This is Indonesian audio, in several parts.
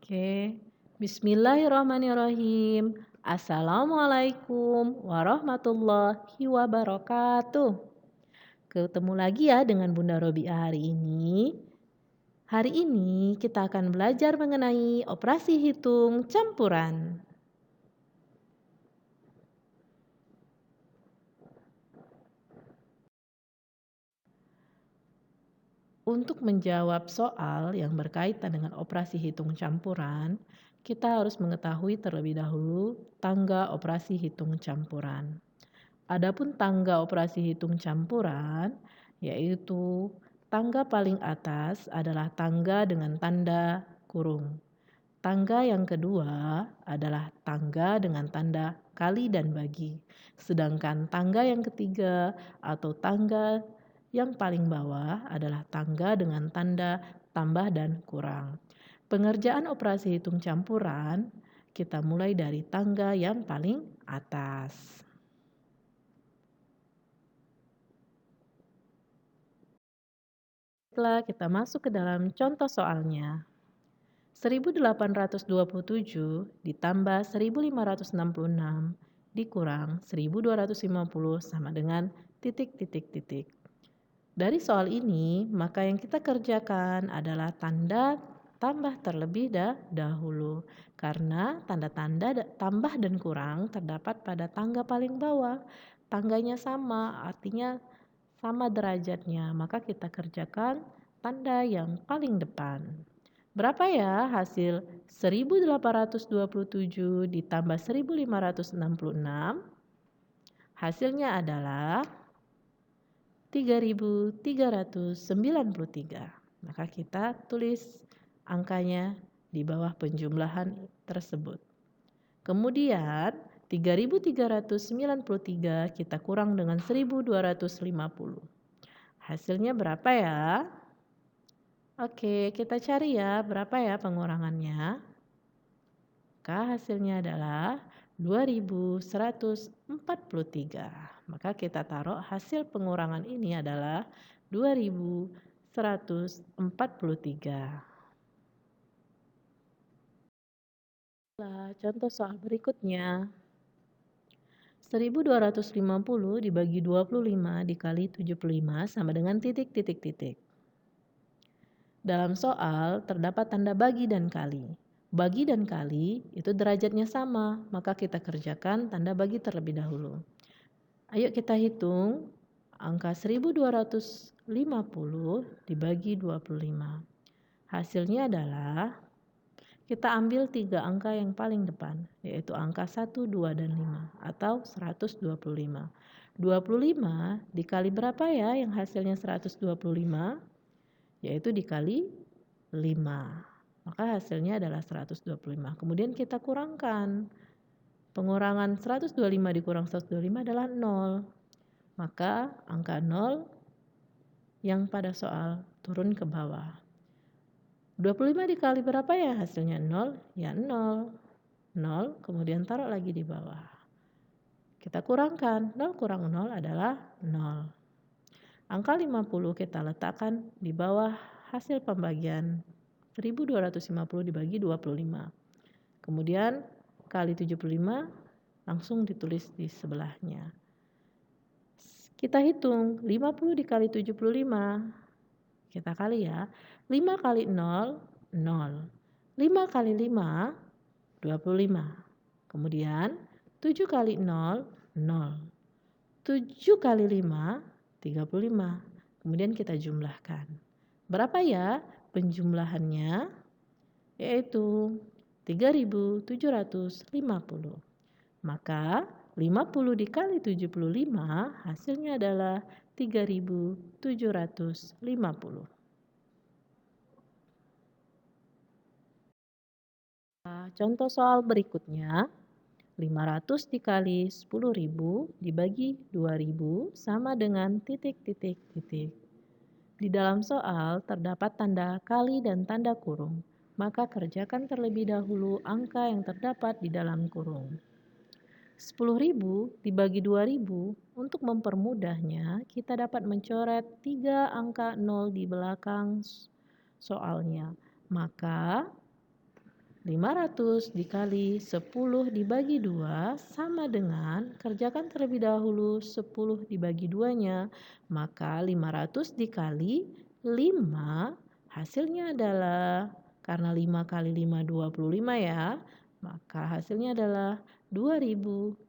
Oke, bismillahirrahmanirrahim. Assalamualaikum warahmatullahi wabarakatuh. Ketemu lagi ya dengan Bunda Robiah hari ini. Hari ini kita akan belajar mengenai operasi hitung campuran. Untuk menjawab soal yang berkaitan dengan operasi hitung campuran, kita harus mengetahui terlebih dahulu tangga operasi hitung campuran. Adapun tangga operasi hitung campuran, yaitu tangga paling atas adalah tangga dengan tanda kurung. Tangga yang kedua adalah tangga dengan tanda kali dan bagi. Sedangkan tangga yang ketiga atau tangga yang paling bawah adalah tangga dengan tanda tambah dan kurang. Pengerjaan operasi hitung campuran kita mulai dari tangga yang paling atas. Setelah kita masuk ke dalam contoh soalnya, 1827 ditambah 1566 dikurang 1250 sama dengan titik. Dari soal ini, maka yang kita kerjakan adalah tanda tambah terlebih dahulu. Karena tanda-tanda tambah dan kurang terdapat pada tangga paling bawah. Tangganya sama, artinya sama derajatnya, maka kita kerjakan tanda yang paling depan. Berapa ya hasil 1827 ditambah 1566? Hasilnya adalah 3393. Maka kita tulis angkanya di bawah penjumlahan tersebut. Kemudian 3393 kita kurang dengan 1250. Hasilnya berapa ya? Oke, kita cari ya berapa ya pengurangannya. Maka hasilnya adalah 2143. Maka kita taruh hasil pengurangan ini adalah 2143. Contoh soal berikutnya. 1250 dibagi 25 dikali 75 sama dengan titik. Dalam soal terdapat tanda bagi dan kali. Bagi dan kali itu derajatnya sama, maka kita kerjakan tanda bagi terlebih dahulu. Ayo kita hitung angka 1250 dibagi 25. Hasilnya adalah kita ambil 3 angka yang paling depan, yaitu angka 1, 2, dan 5 atau 125. 25 dikali berapa ya yang hasilnya 125? Yaitu dikali 5. Maka hasilnya adalah 125. Kemudian kita kurangkan. Pengurangan 125 dikurang 125 adalah 0. Maka angka 0 yang pada soal turun ke bawah. 25 dikali berapa ya hasilnya 0? Ya 0. 0 kemudian taruh lagi di bawah. Kita kurangkan. 0 kurang 0 adalah 0. Angka 50 kita letakkan di bawah hasil pembagian 1250 dibagi 25. Kemudian kali 75 langsung ditulis di sebelahnya. Kita hitung 50 dikali 75. Kita kali ya. 5 kali 0, 0. 5 kali 5, 25. Kemudian 7 kali 0, 0. 7 kali 5, 35. Kemudian kita jumlahkan. Berapa ya penjumlahannya? Yaitu 3750. Maka 50 dikali 75 hasilnya adalah 3750. Contoh soal berikutnya, 500 dikali 10.000 dibagi 2.000 sama dengan titik. Di dalam soal terdapat tanda kali dan tanda kurung, maka kerjakan terlebih dahulu angka yang terdapat di dalam kurung. 10.000 dibagi 2.000, untuk mempermudahnya kita dapat mencoret 3 angka 0 di belakang soalnya. Maka 500 dikali 10 dibagi 2 sama dengan, kerjakan terlebih dahulu 10 dibagi 2-nya, maka 500 dikali 5 hasilnya adalah, karena 5 kali 5 25 ya, maka hasilnya adalah 2.500.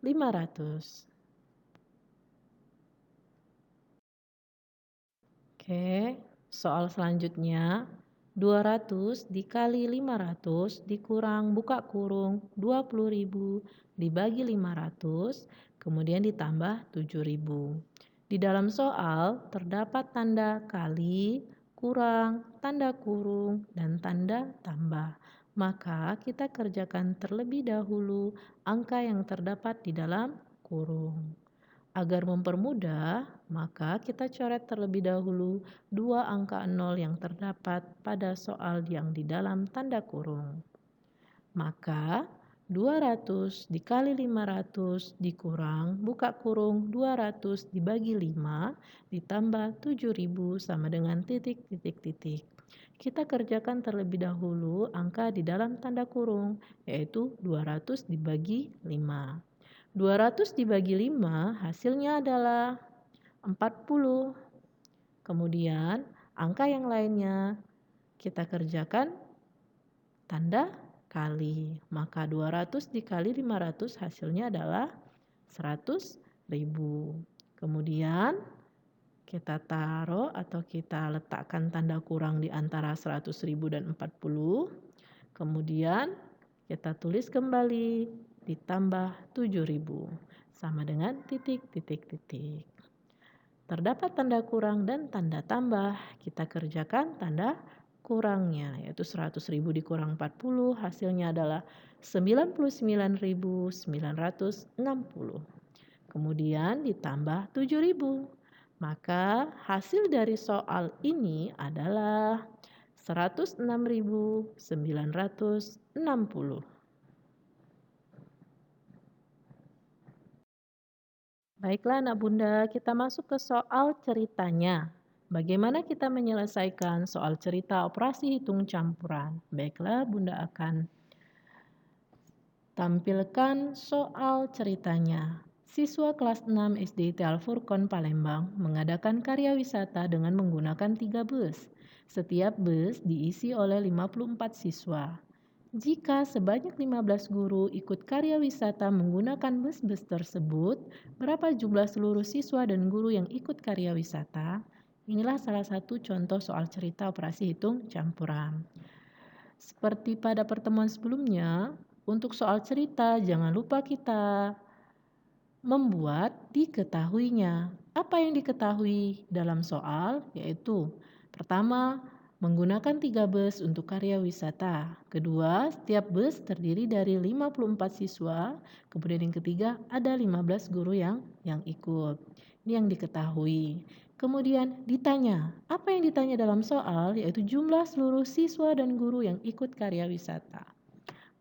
Oke, soal selanjutnya 200 dikali 500 dikurang buka kurung 20.000 dibagi 500 kemudian ditambah 7.000. Di dalam soal terdapat tanda kali, kurang, tanda kurung, dan tanda tambah. Maka kita kerjakan terlebih dahulu angka yang terdapat di dalam kurung. Agar mempermudah, maka kita coret terlebih dahulu dua angka 0 yang terdapat pada soal yang di dalam tanda kurung. Maka 200 dikali 500 dikurang buka kurung 200 dibagi 5 ditambah 7.000 sama dengan titik. Kita kerjakan terlebih dahulu angka di dalam tanda kurung, yaitu 200 dibagi 5. 200 dibagi 5 hasilnya adalah 40. Kemudian angka yang lainnya kita kerjakan tanda kali. Maka 200 dikali 500 hasilnya adalah 100.000. Kemudian kita taruh atau kita letakkan tanda kurang di antara 100.000 dan 40. Kemudian kita tulis kembali ditambah 7.000 sama dengan titik. Terdapat tanda kurang dan tanda tambah. Kita kerjakan tanda kurangnya, yaitu 100.000 dikurang 40 hasilnya adalah 99.960. Kemudian ditambah 7.000. Maka hasil dari soal ini adalah 106.960. Baiklah anak bunda, kita masuk ke soal ceritanya. Bagaimana kita menyelesaikan soal cerita operasi hitung campuran? Baiklah, bunda akan tampilkan soal ceritanya. Siswa kelas 6 SD Teal Furqon Palembang mengadakan karya wisata dengan menggunakan 3 bus. Setiap bus diisi oleh 54 siswa. Jika sebanyak 15 guru ikut karya wisata menggunakan bus-bus tersebut, berapa jumlah seluruh siswa dan guru yang ikut karya wisata? Inilah salah satu contoh soal cerita operasi hitung campuran. Seperti pada pertemuan sebelumnya, untuk soal cerita jangan lupa kita membuat diketahuinya. Apa yang diketahui dalam soal? Yaitu pertama, menggunakan 3 bus untuk karya wisata. Kedua, setiap bus terdiri dari 54 siswa. Kemudian yang ketiga, ada 15 guru yang ikut. Ini yang diketahui. Kemudian ditanya, apa yang ditanya dalam soal? Yaitu jumlah seluruh siswa dan guru yang ikut karya wisata.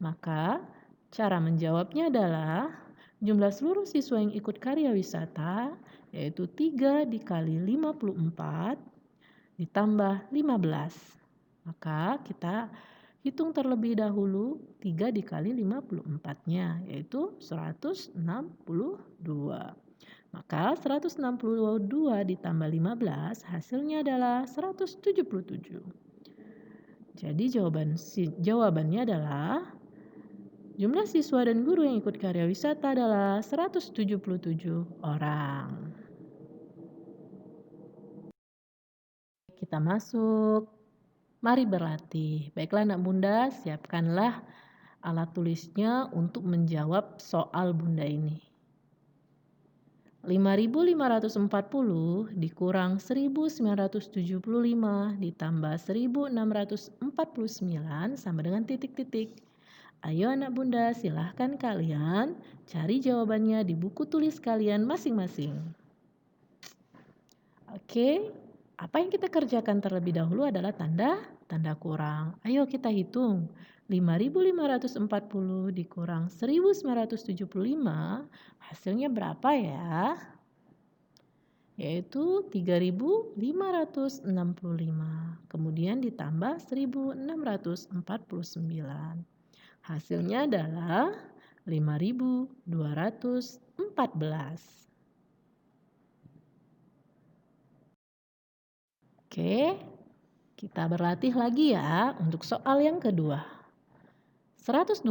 Maka cara menjawabnya adalah jumlah seluruh siswa yang ikut karya wisata yaitu 3 dikali 54 ditambah 15. Maka kita hitung terlebih dahulu 3 dikali 54-nya yaitu 162. Maka 162 ditambah 15 hasilnya adalah 177. Jadi jawabannya adalah jumlah siswa dan guru yang ikut karya wisata adalah 177 orang. Kita masuk. Mari berlatih. Baiklah anak bunda, siapkanlah alat tulisnya untuk menjawab soal bunda ini. 5.540 dikurang 1.975 ditambah 1.649 sama dengan titik. Ayo anak bunda, silahkan kalian cari jawabannya di buku tulis kalian masing-masing. Oke, apa yang kita kerjakan terlebih dahulu adalah tanda kurang. Ayo kita hitung. 5.540 dikurang 1.975 hasilnya berapa ya? Yaitu 3.565. Kemudian ditambah 1.649. Hasilnya adalah 5.214. Oke, kita berlatih lagi ya untuk soal yang kedua. 120.000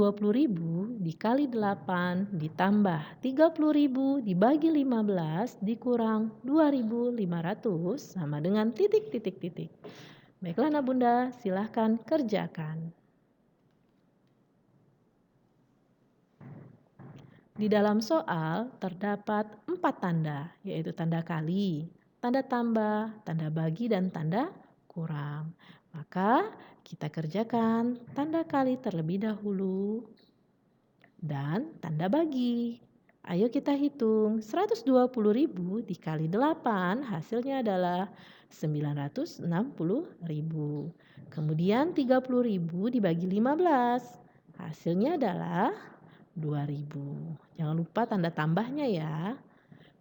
dikali 8 ditambah 30.000 dibagi 15 dikurang 2.500 sama dengan titik titik titik. Baiklah Nak Bunda, silahkan kerjakan. Di dalam soal terdapat 4 tanda, yaitu tanda kali, tanda tambah, tanda bagi, dan tanda kurang. Maka kita kerjakan tanda kali terlebih dahulu dan tanda bagi. Ayo kita hitung, 120.000 dikali 8 hasilnya adalah 960.000. Kemudian 30.000 dibagi 15 hasilnya adalah 2.000. Jangan lupa tanda tambahnya ya.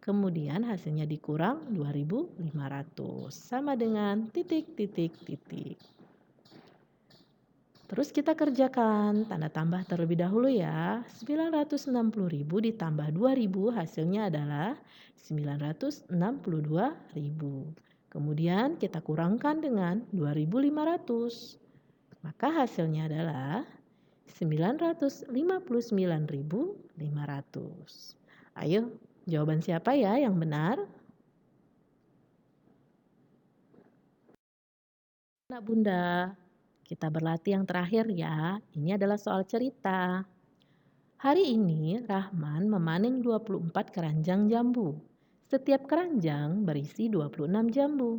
Kemudian hasilnya dikurang 2.500 sama dengan titik titik titik. Terus kita kerjakan tanda tambah terlebih dahulu ya. 960.000 ditambah 2.000 hasilnya adalah 962.000. Kemudian kita kurangkan dengan 2.500. Maka hasilnya adalah 959.500. Ayo, jawaban siapa ya yang benar? Nak Bunda, kita berlatih yang terakhir ya. Ini adalah soal cerita. Hari ini Rahman memanen 24 keranjang jambu. Setiap keranjang berisi 26 jambu.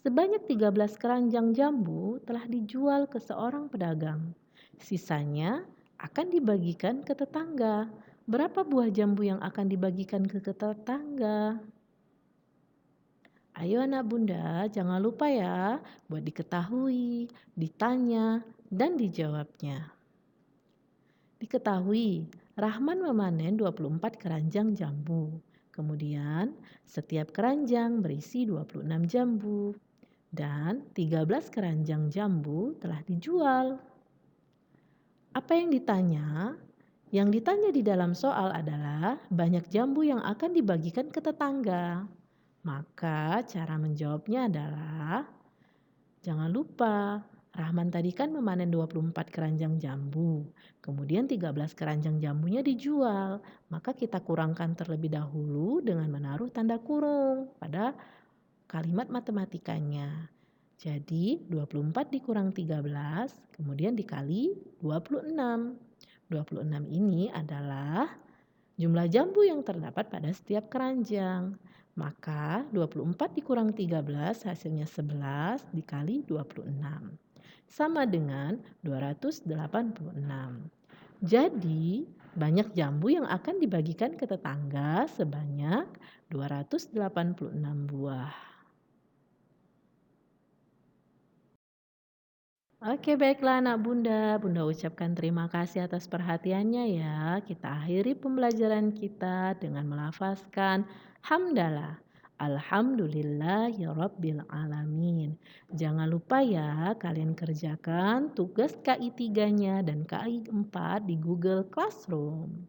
Sebanyak 13 keranjang jambu telah dijual ke seorang pedagang. Sisanya akan dibagikan ke tetangga. Berapa buah jambu yang akan dibagikan ke tetangga? Ayo anak bunda, jangan lupa ya buat diketahui, ditanya, dan dijawabnya. Diketahui, Rahman memanen 24 keranjang jambu. Kemudian, setiap keranjang berisi 26 jambu. Dan 13 keranjang jambu telah dijual. Apa yang ditanya? Yang ditanya di dalam soal adalah banyak jambu yang akan dibagikan ke tetangga. Maka cara menjawabnya adalah, jangan lupa, Rahman tadi kan memanen 24 keranjang jambu. Kemudian 13 keranjang jambunya dijual. Maka kita kurangkan terlebih dahulu dengan menaruh tanda kurung pada kalimat matematikanya. Jadi 24 dikurang 13, kemudian dikali 26. 26 ini adalah jumlah jambu yang terdapat pada setiap keranjang. Maka 24 dikurang 13 hasilnya 11 dikali 26. Sama dengan 286. Jadi banyak jambu yang akan dibagikan ke tetangga sebanyak 286 buah. Oke, baiklah anak bunda. Bunda ucapkan terima kasih atas perhatiannya ya. Kita akhiri pembelajaran kita dengan melafazkan hamdalah. Alhamdulillahirabbil alamin. Jangan lupa ya kalian kerjakan tugas KI 3-nya dan KI 4 di Google Classroom.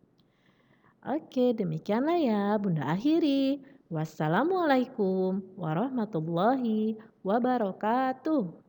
Oke, demikianlah ya Bunda akhiri. Wassalamualaikum warahmatullahi wabarakatuh.